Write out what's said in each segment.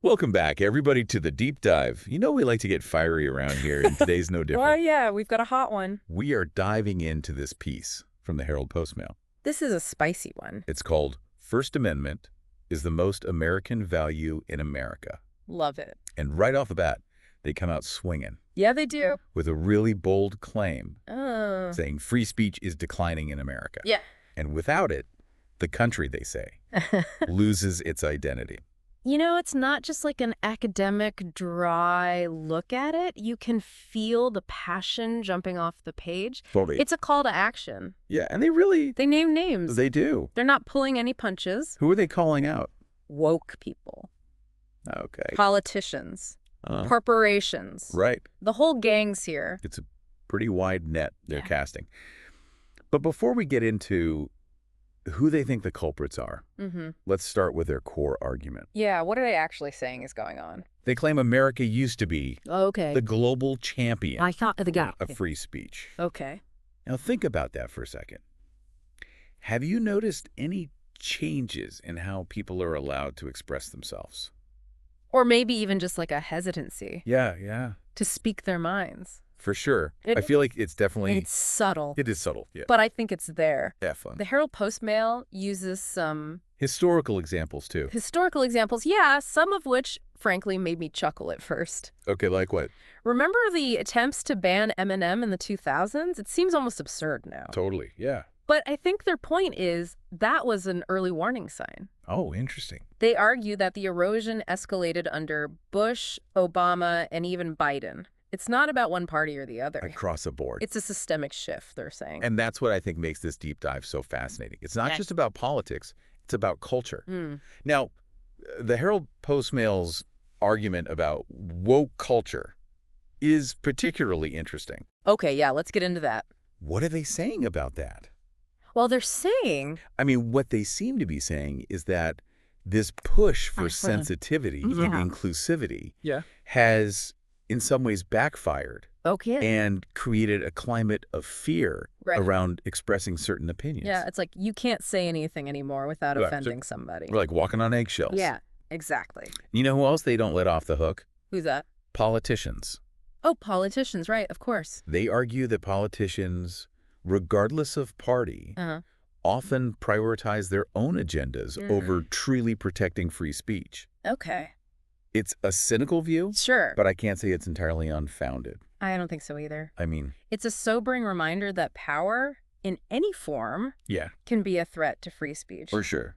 Welcome back, everybody, to the deep dive. You know we like to get fiery around here, and today's no different. Well, yeah, we've got a hot one. We are diving into this piece from the Herald Post-Mail. This is a spicy one. It's called First Amendment is the Most American Value in America. Love it. And right off the bat, they come out swinging Yeah, they do. with a really bold claim Oh. saying free speech is declining in America. Yeah. And without it, the country, they say, loses its identity. You know, it's not just like an academic, dry look at it. You can feel the passion jumping off the page. Totally. It's a call to action. Yeah, and they really, They name names. they do. They're not pulling any punches. Who are they calling out? Woke people, Okay. politicians, Uh, corporations. right. The whole gang's here. It's a pretty wide net they're Yeah. casting. But before we get into who they think the culprits are, Mm-hmm. let's start with their core argument. Yeah, what are they actually saying is going on? They claim America used to be Okay. the global champion I thought the guy. of free speech. Okay. Now think about that for a second. Have you noticed any changes in how people are allowed to express themselves? Or maybe even just like a hesitancy Yeah, to speak their minds. for sure. It- I feel like it's definitely, It's subtle, it is subtle. Yeah, but I think it's there. definitely. The Herald Post-Mail uses some Historical examples too. historical examples, yeah, some of which, frankly, made me chuckle at first. Okay, like what? Remember the attempts to ban Eminem in the 2000s? It seems almost absurd now. Totally, yeah. But I think their point is that was an early warning sign. Oh, interesting. They argue that the erosion escalated under Bush, Obama, and even Biden. It's not about one party or the other. Across the board. It's a systemic shift, they're saying. And that's what I think makes this deep dive so fascinating. It's not Yeah. just about politics, it's about culture. Mm. Now, the Herald Post-Mail's argument about woke culture is particularly interesting. Okay, yeah, let's get into that. What are they saying about that? Well, they're saying... I mean, what they seem to be saying is that this push for Excellent. sensitivity and Yeah. inclusivity Yeah. has, in some ways, backfired Okay. and created a climate of fear Right. around expressing certain opinions. Yeah, it's like you can't say anything anymore without Right, so- offending somebody. We're like walking on eggshells. Yeah, exactly. You know who else they don't let off the hook? Who's that? Politicians. Oh, politicians, right, of course. They argue that politicians, regardless of party, Uh-huh. often prioritize their own agendas over truly protecting free speech. Okay. It's a cynical view, Sure. but I can't say it's entirely unfounded. I don't think so either. I mean, It's a sobering reminder that power, in any form, yeah, can be a threat to free speech. for sure.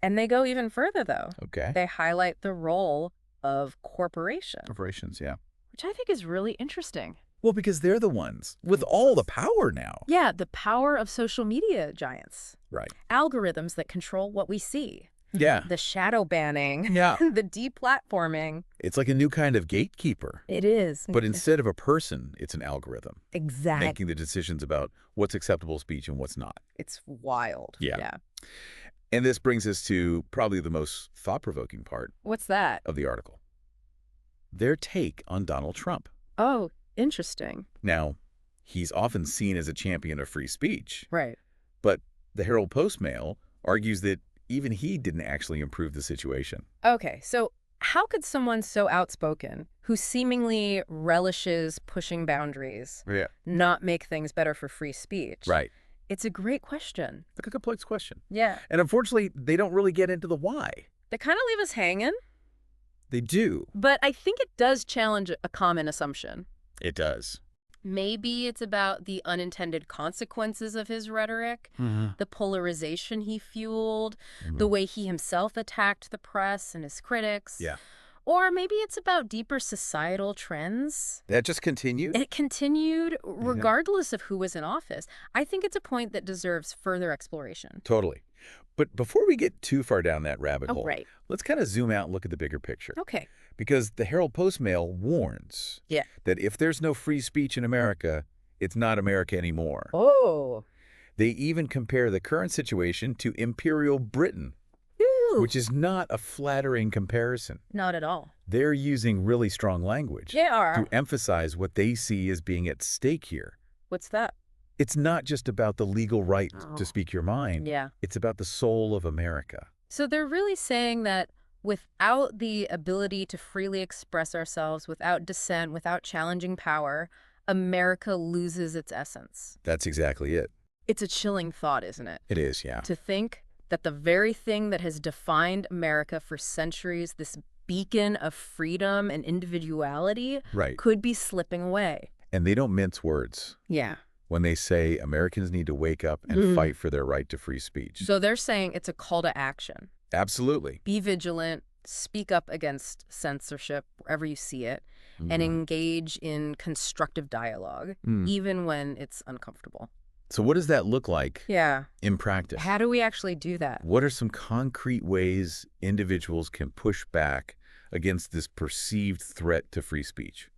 And they go even further, though. Okay. They highlight the role of corporation, Corporations, yeah. which I think is really interesting. Well, because they're the ones with all the power now. Yeah, the power of social media giants. Right. Algorithms that control what we see. Yeah. The shadow banning. Yeah. The deplatforming. It's like a new kind of gatekeeper. It is. But instead of a person, it's an algorithm Exactly. making the decisions about what's acceptable speech and what's not. It's wild. Yeah. And this brings us to probably the most thought-provoking part What's that? of the article. Their take on Donald Trump. Oh, interesting. Now, he's often seen as a champion of free speech, Right. but the Herald Post-Mail argues that even he didn't actually improve the situation. Okay, so how could someone so outspoken, who seemingly relishes pushing boundaries, Yeah. not make things better for free speech? Right. It's a great question. It's a complex question. Yeah. And unfortunately, they don't really get into the why. They kind of leave us hanging, They do. but I think it does challenge a common assumption. It does. Maybe it's about the unintended consequences of his rhetoric, the polarization he fueled, the way he himself attacked the press and his critics. Yeah. Or maybe it's about deeper societal trends. That just continued? It continued regardless of who was in office. I think it's a point that deserves further exploration. Totally. But before we get too far down that rabbit hole, Right. let's kind of zoom out and look at the bigger picture. Okay. Because the Herald Post-Mail warns Yeah. that if there's no free speech in America, it's not America anymore. Oh. They even compare the current situation to Imperial Britain, which is not a flattering comparison. Not at all. They're using really strong language They are. to emphasize what they see as being at stake here. What's that? It's not just about the legal right Oh. to speak your mind. Yeah. It's about the soul of America. So they're really saying that Without the ability to freely express ourselves, without dissent, without challenging power, America loses its essence. That's exactly it. It's a chilling thought, isn't it? It is, yeah. To think that the very thing that has defined America for centuries, this beacon of freedom and individuality, Right. could be slipping away. And they don't mince words Yeah. when they say Americans need to wake up and fight for their right to free speech. So they're saying it's a call to action. Absolutely. Be vigilant, speak up against censorship wherever you see it, and engage in constructive dialogue, even when it's uncomfortable. So what does that look like Yeah. in practice? How do we actually do that? What are some concrete ways individuals can push back against this perceived threat to free speech?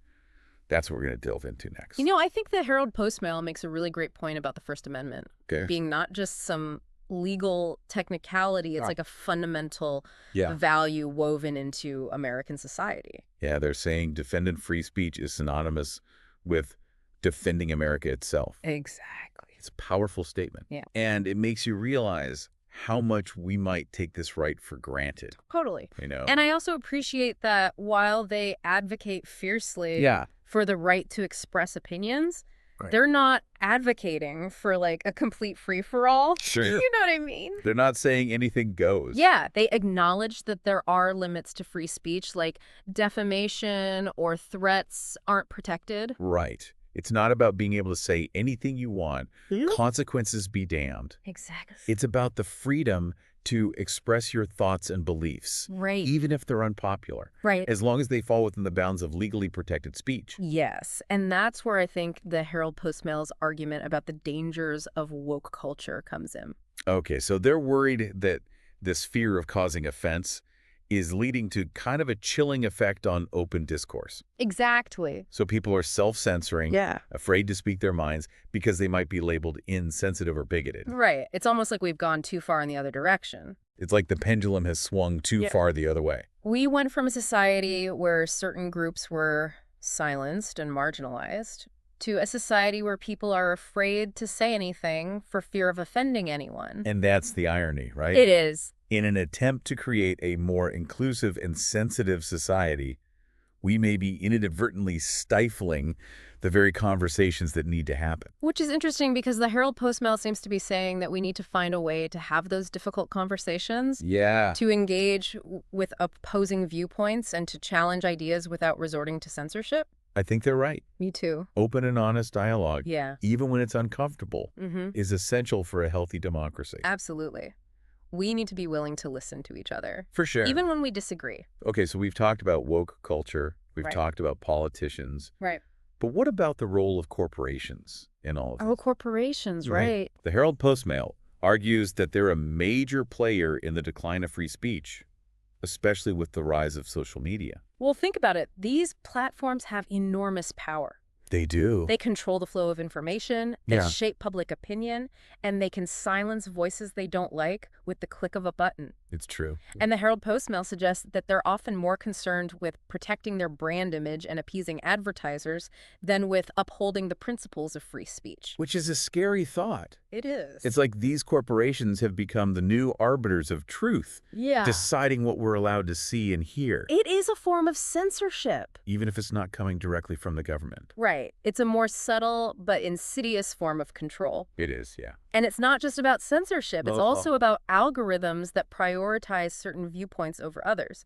That's what we're going to delve into next. You know, I think the Herald Post-Mail makes a really great point about the First Amendment Okay. being not just some legal technicality, it's like a fundamental Yeah. value woven into American society. Yeah, they're saying defending free speech is synonymous with defending America itself. Exactly. It's a powerful statement. Yeah. And it makes you realize how much we might take this right for granted, Totally. you know? And I also appreciate that while they advocate fiercely Yeah. for the right to express opinions, Right. they're not advocating for like a complete free-for-all. Sure. You know what I mean? They're not saying anything goes. Yeah, they acknowledge that there are limits to free speech, like defamation or threats aren't protected. Right. It's not about being able to say anything you want, consequences be damned. Exactly. It's about the freedom to express your thoughts and beliefs, Right. even if they're unpopular, Right. as long as they fall within the bounds of legally protected speech. Yes, and that's where I think the Herald Post-Mail's argument about the dangers of woke culture comes in. Okay, so they're worried that this fear of causing offense is leading to kind of a chilling effect on open discourse. Exactly. So people are self-censoring, Yeah. afraid to speak their minds because they might be labeled insensitive or bigoted. Right. It's almost like we've gone too far in the other direction. It's like the pendulum has swung too far the other way. We went from a society where certain groups were silenced and marginalized to a society where people are afraid to say anything for fear of offending anyone. And that's the irony, right? It is. In an attempt to create a more inclusive and sensitive society, we may be inadvertently stifling the very conversations that need to happen. Which is interesting because the Herald Post-Mail seems to be saying that we need to find a way to have those difficult conversations, Yeah. to engage with opposing viewpoints and to challenge ideas without resorting to censorship. I think they're right. Me too. Open and honest dialogue, Yeah. even when it's uncomfortable, Mm-hmm. is essential for a healthy democracy. Absolutely. We need to be willing to listen to each other, For sure. even when we disagree. Okay, so we've talked about woke culture. We've Right. talked about politicians. Right. But what about the role of corporations in all of this? Oh, corporations, right. The Herald Post-Mail argues that they're a major player in the decline of free speech, especially with the rise of social media. Well, think about it. These platforms have enormous power. They do. They control the flow of information, they Yeah. shape public opinion, and they can silence voices they don't like with the click of a button. It's true. And the Herald Post-Mail suggests that they're often more concerned with protecting their brand image and appeasing advertisers than with upholding the principles of free speech. Which is a scary thought. It is. It's like these corporations have become the new arbiters of truth, yeah. deciding what we're allowed to see and hear, It is a form of censorship. even if it's not coming directly from the government. Right. It's a more subtle but insidious form of control. It is, yeah. And it's not just about censorship. It's No. also about algorithms that prioritize certain viewpoints over others,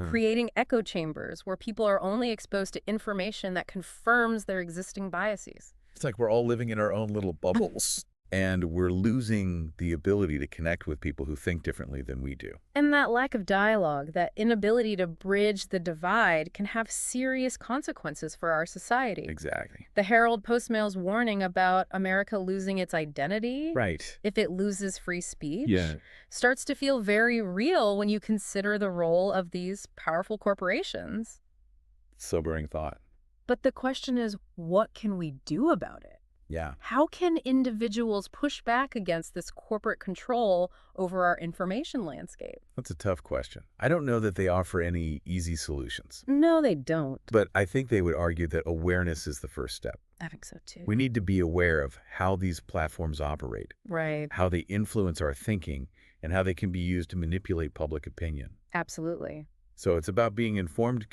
creating echo chambers where people are only exposed to information that confirms their existing biases. It's like we're all living in our own little bubbles. And we're losing the ability to connect with people who think differently than we do. And that lack of dialogue, that inability to bridge the divide can have serious consequences for our society. Exactly. The Herald Post-Mail's warning about America losing its identity, Right. if it loses free speech, Yeah. starts to feel very real when you consider the role of these powerful corporations. Sobering thought. But the question is, what can we do about it? Yeah. How can individuals push back against this corporate control over our information landscape? That's a tough question. I don't know that they offer any easy solutions. No, they don't. But I think they would argue that awareness is the first step. I think so too. We need to be aware of how these platforms operate, Right. how they influence our thinking, and how they can be used to manipulate public opinion. Absolutely. So it's about being informed